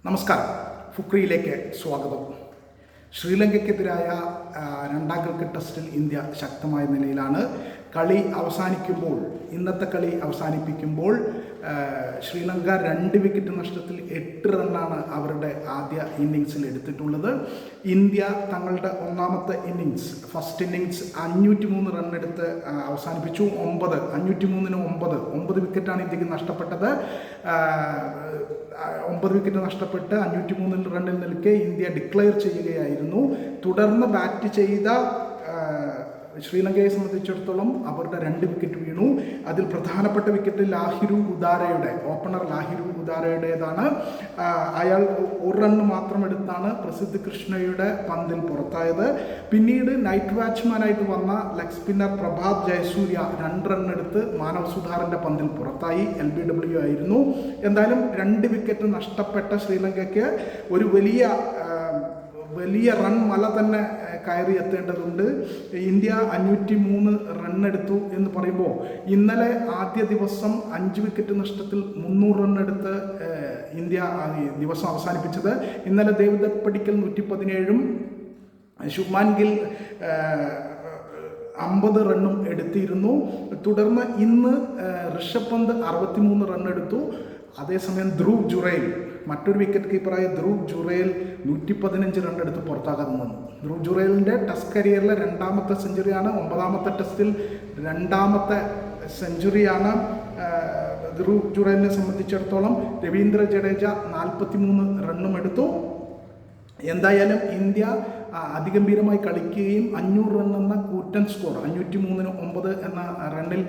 നമസ്കാരം. ഫുക്രിയിലേക്ക് സ്വാഗതം. ശ്രീലങ്കയ്ക്കെതിരായ രണ്ടാം ക്രിക്കറ്റ് ടെസ്റ്റിൽ ഇന്ത്യ ശക്തമായ നിലയിലാണ്. ഇന്നത്തെ കളി അവസാനിപ്പിക്കുമ്പോൾ ശ്രീലങ്ക 2 വിക്കറ്റ് നഷ്ടത്തിൽ 8 റണ്ണാണ് അവരുടെ ആദ്യ ഇന്നിങ്സിൽ എടുത്തിട്ടുള്ളത്. ഇന്ത്യ തങ്ങളുടെ ഒന്നാമത്തെ ഫസ്റ്റ് ഇന്നിങ്സ് 503 റണ്ണെടുത്ത് അവസാനിപ്പിച്ചു. 9 വിക്കറ്റാണ് ഇന്ത്യക്ക് നഷ്ടപ്പെട്ടത്. 9 വിക്കറ്റ് നഷ്ടപ്പെട്ട് 503 റണ്ണിൽ നിൽക്കെ ഇന്ത്യ ഡിക്ലെയർ ചെയ്യുകയായിരുന്നു. തുടർന്ന് ബാറ്റ് ചെയ്ത ശ്രീലങ്കയെ സംബന്ധിച്ചിടത്തോളം അവരുടെ 2 വിക്കറ്റ് വീണു. അതിൽ പ്രധാനപ്പെട്ട വിക്കറ്റ് ഓപ്പണർ ലാഹിരു ഉദാരയുടേതാണ്. അയാൾ 1 റണ്ണ് മാത്രം എടുത്താണ് പ്രസിദ്ധ് കൃഷ്ണയുടെ പന്തിൽ പുറത്തായത്. പിന്നീട് നൈറ്റ് വാച്ച്മാനായിട്ട് വന്ന ലെഗ് സ്പിന്നർ പ്രഭാത് ജയസൂര്യ 2 റണ്ണെടുത്ത് മാനവ് സുധാറിൻ്റെ പന്തിൽ പുറത്തായി. LBW ആയിരുന്നു. എന്തായാലും 2 വിക്കറ്റ് നഷ്ടപ്പെട്ട ശ്രീലങ്കയ്ക്ക് ഒരു വലിയ റൺ മല തന്നെ കയറി എത്തേണ്ടതുണ്ട്. ഇന്ത്യ 503 റണ്ണെടുത്തു എന്ന് പറയുമ്പോൾ ഇന്നലെ ആദ്യ ദിവസം 5 വിക്കറ്റ് നഷ്ടത്തിൽ 300 റണ്ണെടുത്ത് ഇന്ത്യ ദിവസം അവസാനിപ്പിച്ചത്. ഇന്നലെ ദേവദത്ത് പടിക്കൽ 117 ശുഭ്മാൻ ഗിൽ 50 റണ്ണും എടുത്തിരുന്നു. തുടർന്ന് ഇന്ന് ഋഷഭ് പന്ത് 63 റണ്ണെടുത്തു. അതേസമയം മറ്റൊരു വിക്കറ്റ് കീപ്പറായ ധ്രുവ് ജുറേൽ 115 റണ്ണെടുത്ത് പുറത്താകാതെ നിന്നു. ധ്രുവ് ജുറേലിൻ്റെ ടെസ്റ്റ് കരിയറിലെ 2ാമത്തെ സെഞ്ചുറിയാണ്. 9ാമത്തെ ടെസ്റ്റിൽ 2ാമത്തെ സെഞ്ചുറിയാണ് ധ്രുവ് ജുറേലിനെ സംബന്ധിച്ചിടത്തോളം. രവീന്ദ്ര ജഡേജ 43 റണ്ണും എടുത്തു. എന്തായാലും ഇന്ത്യ അതിഗംഭീരമായി കളിക്കുകയും 500 റൺ എന്ന കൂറ്റൻ സ്കോർ 503-9 എന്ന റണ്ണിൽ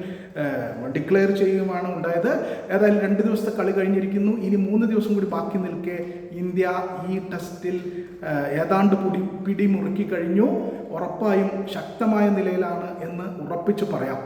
ഡിക്ലെയർ ചെയ്യുകയുമാണ് ഉണ്ടായത്. ഏതായാലും 2 ദിവസത്തെ കളി കഴിഞ്ഞിരിക്കുന്നു. ഇനി 3 ദിവസം കൂടി ബാക്കി നിൽക്കെ ഇന്ത്യ ഈ ടെസ്റ്റിൽ ഏതാണ്ട് പിടിമുറുക്കി കഴിഞ്ഞു. ഉറപ്പായും ശക്തമായ നിലയിലാണ് എന്ന് ഉറപ്പിച്ചു പറയാം.